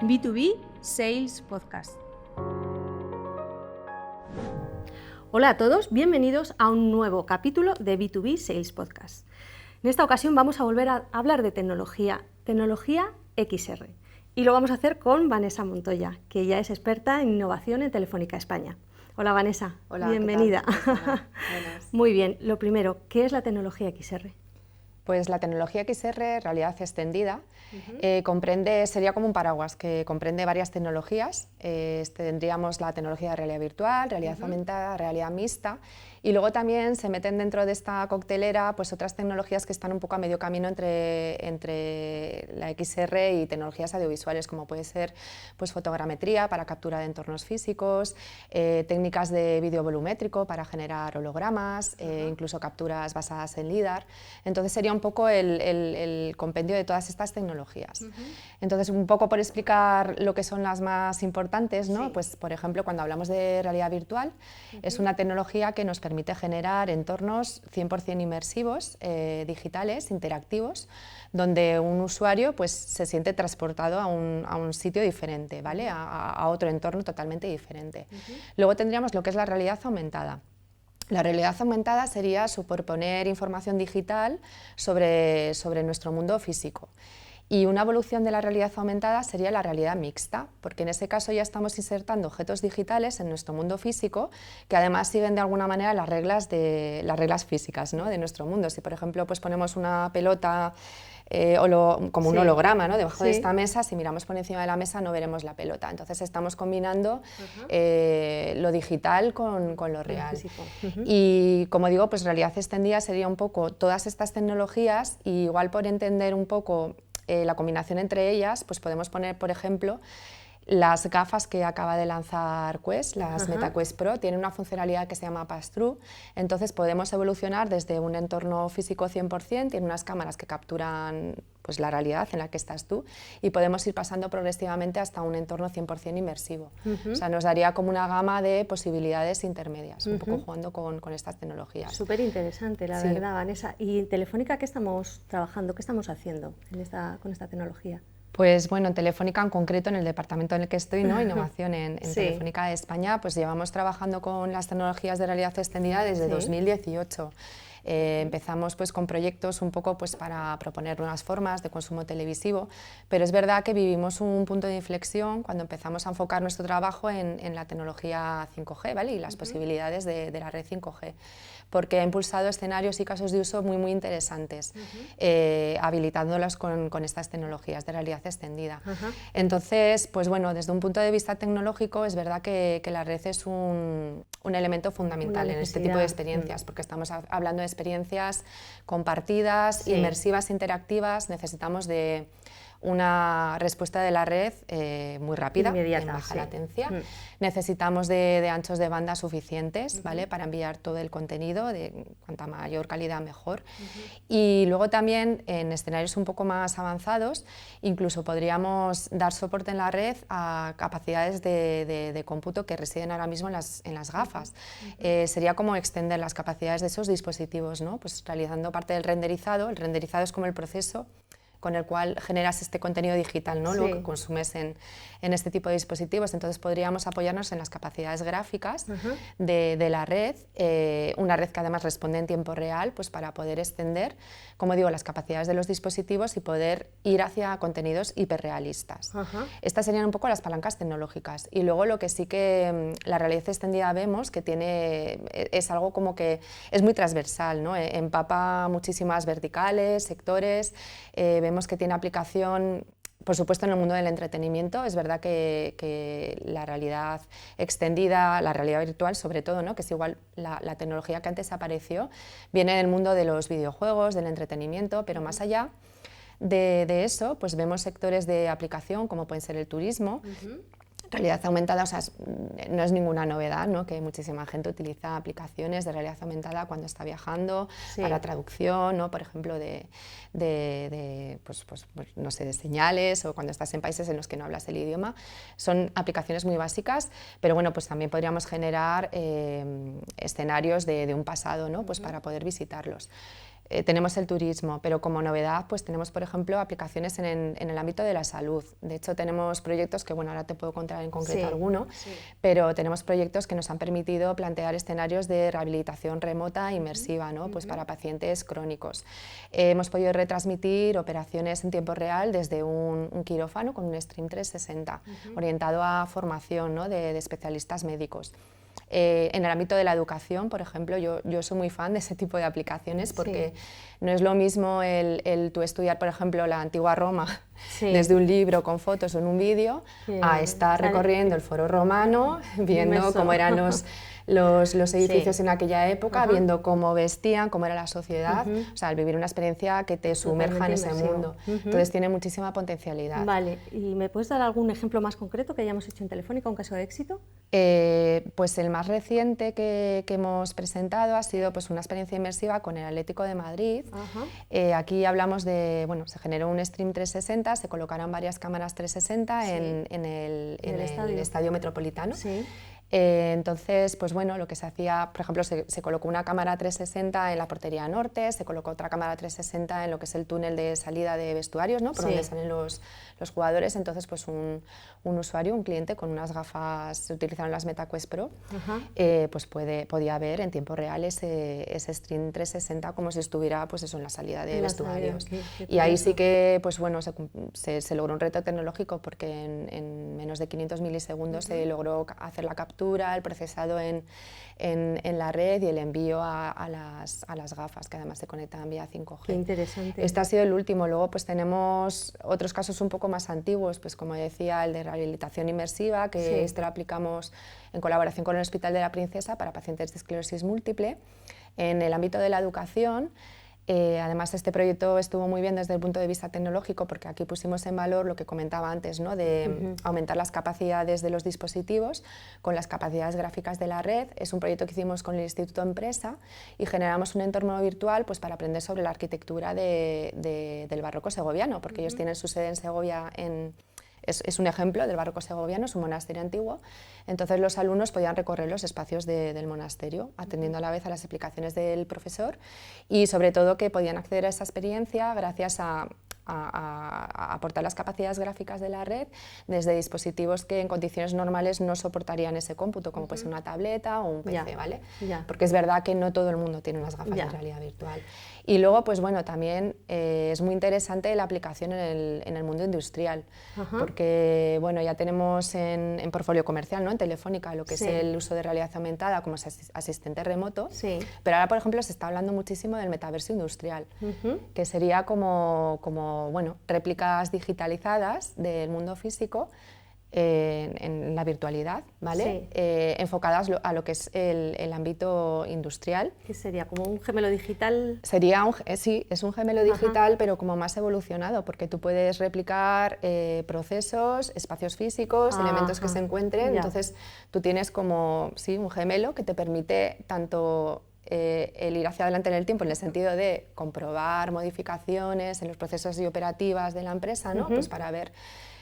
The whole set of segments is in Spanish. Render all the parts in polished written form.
B2B Sales Podcast. Hola a todos, bienvenidos a un nuevo capítulo de B2B Sales Podcast. En esta ocasión vamos a volver a hablar de tecnología XR. Y lo vamos a hacer con Vanessa Montoya, que ella es experta en innovación en Telefónica España. Hola Vanessa, hola, bienvenida. ¿qué tal? Muy bien, lo primero, ¿qué es la tecnología XR? Pues la tecnología XR, realidad extendida, comprende, sería como un paraguas que comprende varias tecnologías. Tendríamos la tecnología de realidad virtual, realidad aumentada, realidad mixta, y luego también se meten dentro de esta coctelera pues otras tecnologías que están un poco a medio camino entre la XR y tecnologías audiovisuales, como puede ser pues, fotogrametría para captura de entornos físicos, técnicas de vídeo volumétrico para generar hologramas, incluso capturas basadas en LiDAR. Entonces sería un poco el compendio de todas estas tecnologías. Entonces, un poco por explicar lo que son las más importantes, ¿no? Sí. Pues, por ejemplo, cuando hablamos de realidad virtual, es una tecnología que nos permite generar entornos 100% inmersivos, digitales, interactivos, donde un usuario pues, se siente transportado a un sitio diferente, ¿vale? A otro entorno totalmente diferente. Luego tendríamos lo que es la realidad aumentada. La realidad aumentada sería superponer información digital sobre nuestro mundo físico. Y una evolución de la realidad aumentada sería la realidad mixta, porque en ese caso ya estamos insertando objetos digitales en nuestro mundo físico que además siguen de alguna manera las reglas físicas, ¿no? De nuestro mundo. Si por ejemplo pues ponemos una pelota como un holograma, ¿no? Debajo de esta mesa, si miramos por encima de la mesa no veremos la pelota. Entonces estamos combinando lo digital con lo real. Y como digo, pues realidad extendida sería un poco todas estas tecnologías, y igual por entender un poco la combinación entre ellas, pues podemos poner, por ejemplo, las gafas que acaba de lanzar Quest, las MetaQuest Pro, tienen una funcionalidad que se llama Pass-Through. Entonces podemos evolucionar desde un entorno físico 100%, tiene unas cámaras que capturan pues, la realidad en la que estás tú, y podemos ir pasando progresivamente hasta un entorno 100% inmersivo. O sea, nos daría como una gama de posibilidades intermedias, un poco jugando con estas tecnologías. Súper interesante, la verdad, Vanessa. ¿Y en Telefónica qué estamos trabajando, qué estamos haciendo con esta tecnología? Pues bueno, en Telefónica en concreto, en el departamento en el que estoy, ¿no? Innovación en Telefónica de España, pues llevamos trabajando con las tecnologías de realidad extendida desde 2018. Empezamos pues, con proyectos un poco pues, para proponer nuevas formas de consumo televisivo, pero es verdad que vivimos un punto de inflexión cuando empezamos a enfocar nuestro trabajo en la tecnología 5G, ¿vale? Y las posibilidades de la red 5G, porque ha impulsado escenarios y casos de uso muy interesantes, habilitándolos con estas tecnologías de realidad extendida. Entonces, pues bueno, desde un punto de vista tecnológico es verdad que la red es un elemento fundamental en este tipo de experiencias, porque estamos hablando de experiencias compartidas, inmersivas, interactivas. Necesitamos de una respuesta de la red muy rápida, inmediata, en baja latencia. Necesitamos de anchos de banda suficientes, ¿vale? Para enviar todo el contenido, de cuanta mayor calidad mejor. Y luego también en escenarios un poco más avanzados, incluso podríamos dar soporte en la red a capacidades de cómputo que residen ahora mismo en las gafas. Sería como extender las capacidades de esos dispositivos, ¿no? Pues realizando parte del renderizado. El renderizado es como el proceso con el cual generas este contenido digital, ¿no? Luego que consumes en este tipo de dispositivos. Entonces podríamos apoyarnos en las capacidades gráficas de la red, una red que además responde en tiempo real, pues para poder extender, como digo, las capacidades de los dispositivos y poder ir hacia contenidos hiperrealistas. Estas serían un poco las palancas tecnológicas. Y luego lo que sí que la realidad extendida vemos que es algo como que es muy transversal, ¿no? Empapa muchísimas verticales, sectores. Vemos que tiene aplicación, por supuesto, en el mundo del entretenimiento. Es verdad que la realidad extendida, la realidad virtual sobre todo, ¿no? Que es igual la tecnología que antes apareció, viene del mundo de los videojuegos, del entretenimiento, pero más allá de eso, pues vemos sectores de aplicación como pueden ser el turismo. Realidad aumentada, o sea, no es ninguna novedad, ¿no? Que muchísima gente utiliza aplicaciones de realidad aumentada cuando está viajando, para traducción, ¿no? Por ejemplo, pues, no sé, de señales, o cuando estás en países en los que no hablas el idioma. Son aplicaciones muy básicas, pero bueno, pues también podríamos generar escenarios de un pasado, ¿no? Pues para poder visitarlos. tenemos el turismo, pero como novedad pues tenemos, por ejemplo, aplicaciones en el ámbito de la salud. De hecho, tenemos proyectos que, bueno, ahora te puedo contar en concreto alguno, pero tenemos proyectos que nos han permitido plantear escenarios de rehabilitación remota inmersiva, ¿no? Pues para pacientes crónicos. Hemos podido retransmitir operaciones en tiempo real desde un quirófano con un Stream 360, orientado a formación, ¿no? de especialistas médicos. En el ámbito de la educación, por ejemplo, yo soy muy fan de ese tipo de aplicaciones porque no es lo mismo el tú estudiar, por ejemplo, la antigua Roma desde un libro con fotos o en un vídeo a estar recorriendo el Foro Romano, viendo cómo eran los edificios en aquella época, viendo cómo vestían, cómo era la sociedad, o sea, al vivir una experiencia que te sumerja en ese mundo. Entonces tiene muchísima potencialidad. Vale, ¿y me puedes dar algún ejemplo más concreto que hayamos hecho en Telefónica, un caso de éxito? Pues el más reciente que hemos presentado ha sido pues una experiencia inmersiva con el Atlético de Madrid. Aquí hablamos de, bueno, se generó un Stream 360, se colocaron varias cámaras 360 en el estadio metropolitano. Entonces, pues bueno, lo que se hacía, por ejemplo, se colocó una cámara 360 en la portería norte, se colocó otra cámara 360 en lo que es el túnel de salida de vestuarios, ¿no? Por donde salen los jugadores. Entonces, pues un usuario, un cliente con unas gafas, se utilizaron las MetaQuest Pro, pues podía ver en tiempo real ese Stream 360 como si estuviera, pues eso, en la salida de vestuarios. Y ahí sí que, pues bueno, se logró un reto tecnológico porque en menos de 500 milisegundos se logró hacer la captura, el procesado en la red y el envío a las gafas, que además se conectan vía 5G. Qué interesante. Este ha sido el último. Luego pues tenemos otros casos un poco más antiguos, pues como decía, el de rehabilitación inmersiva, que este lo aplicamos en colaboración con el Hospital de la Princesa para pacientes de esclerosis múltiple. En el ámbito de la educación, además este proyecto estuvo muy bien desde el punto de vista tecnológico porque aquí pusimos en valor lo que comentaba antes, ¿no? De aumentar las capacidades de los dispositivos con las capacidades gráficas de la red. Es un proyecto que hicimos con el Instituto Empresa y generamos un entorno virtual pues, para aprender sobre la arquitectura del barroco segoviano, porque ellos tienen su sede en Segovia. Es un ejemplo del barroco segoviano, es un monasterio antiguo. Entonces los alumnos podían recorrer los espacios del monasterio, atendiendo a la vez a las explicaciones del profesor y sobre todo que podían acceder a esa experiencia gracias a aportar las capacidades gráficas de la red desde dispositivos que en condiciones normales no soportarían ese cómputo, como puede ser una tableta o un PC, ¿vale? Porque es verdad que no todo el mundo tiene unas gafas de realidad virtual. Y luego, pues bueno, también es muy interesante la aplicación en el mundo industrial, porque bueno, ya tenemos en portfolio comercial, ¿no? En Telefónica, lo que es el uso de realidad aumentada como asistente remoto, pero ahora, por ejemplo, se está hablando muchísimo del metaverso industrial, que sería como bueno, réplicas digitalizadas del mundo físico en la virtualidad, ¿vale? Enfocadas a lo que es el ámbito industrial. ¿Qué sería? ¿Como un gemelo digital? Sería sí, es un gemelo digital, pero como más evolucionado, porque tú puedes replicar procesos, espacios físicos, elementos que se encuentren. Entonces tú tienes como un gemelo que te permite tanto el ir hacia adelante en el tiempo, en el sentido de comprobar modificaciones en los procesos y operativas de la empresa, ¿no? Pues para ver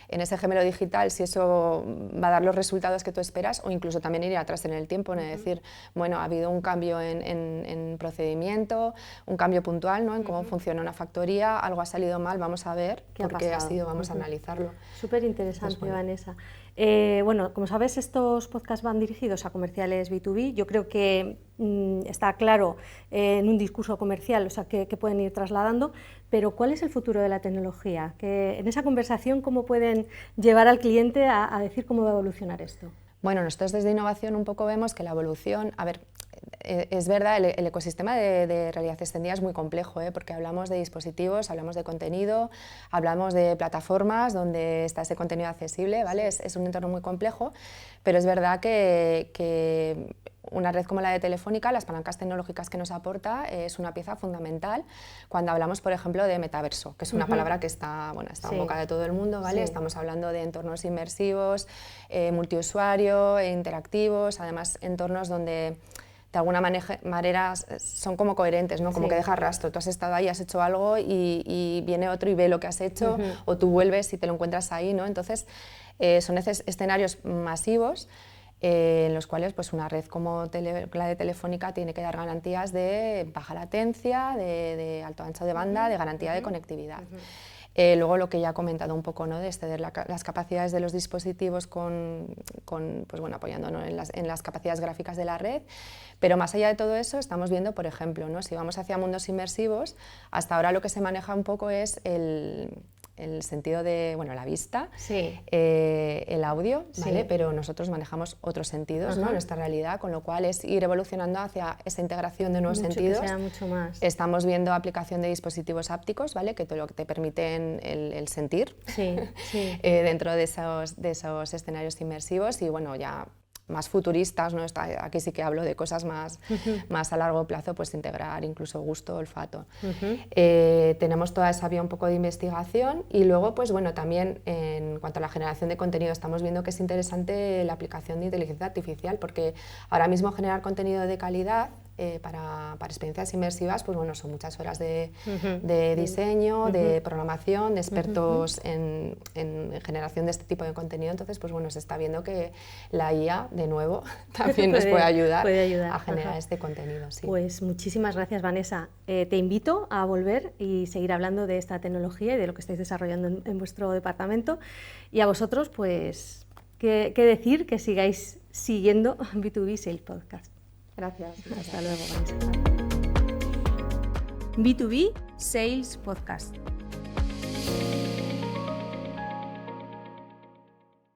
en ese gemelo digital si eso va a dar los resultados que tú esperas, o incluso también ir atrás en el tiempo, ¿no? Decir, bueno, ha habido un cambio en procedimiento, un cambio puntual, ¿no? En cómo funciona una factoría, algo ha salido mal, vamos a ver por qué ha sido, vamos a analizarlo. Súper interesante, pues, Vanessa. Bueno, como sabes, estos podcasts van dirigidos a comerciales B2B. Yo creo que está claro en un discurso comercial, o sea, que pueden ir trasladando, pero ¿cuál es el futuro de la tecnología? Que en esa conversación, ¿cómo pueden llevar al cliente a decir cómo va a evolucionar esto? Bueno, nosotros desde innovación un poco vemos que la evolución, a ver, es verdad, el ecosistema de realidad extendida es muy complejo, porque hablamos de dispositivos, hablamos de contenido, hablamos de plataformas donde está ese contenido accesible, ¿vale? Es un entorno muy complejo, pero es verdad que una red como la de Telefónica, las palancas tecnológicas que nos aporta, es una pieza fundamental cuando hablamos, por ejemplo, de metaverso, que es una palabra que está en boca de todo el mundo, ¿vale? Estamos hablando de entornos inmersivos, multiusuario, interactivos, además entornos donde de alguna manera son como coherentes, ¿no? Como que dejas rastro, tú has estado ahí, has hecho algo y viene otro y ve lo que has hecho, o tú vuelves y te lo encuentras ahí, ¿no? Entonces son escenarios masivos en los cuales pues, una red como la de Telefónica tiene que dar garantías de baja latencia, de alto ancho de banda, de garantía de conectividad. Luego lo que ya he comentado un poco, ¿no? De exceder las capacidades de los dispositivos pues bueno, apoyándonos en las capacidades gráficas de la red, pero más allá de todo eso estamos viendo, por ejemplo, ¿no? Si vamos hacia mundos inmersivos, hasta ahora lo que se maneja un poco es el sentido de, bueno, la vista, sí. El audio, ¿vale? Sí. Pero nosotros manejamos otros sentidos, ¿no? Nuestra realidad, con lo cual es ir evolucionando hacia esa integración de nuevos sentidos. Que sea mucho más. Estamos viendo aplicación de dispositivos ápticos, ¿vale? Que te permiten el sentir sí, sí. Dentro de esos escenarios inmersivos y bueno, ya más futuristas, ¿no? Aquí sí que hablo de cosas más a largo plazo, pues integrar incluso gusto, olfato. Tenemos toda esa vía un poco de investigación y luego, pues bueno, también en cuanto a la generación de contenido estamos viendo que es interesante la aplicación de inteligencia artificial, porque ahora mismo generar contenido de calidad para experiencias inmersivas, pues bueno, son muchas horas de diseño, de programación, de expertos en generación de este tipo de contenido. Entonces, pues bueno, se está viendo que la IA, de nuevo, también nos puede ayudar a generar este contenido. Sí. Pues muchísimas gracias, Vanessa. Te invito a volver y seguir hablando de esta tecnología y de lo que estáis desarrollando en vuestro departamento. Y a vosotros, pues, ¿qué decir? Que sigáis siguiendo B2B Sales Podcast. Gracias. Hasta luego, Vanessa. B2B Sales Podcast.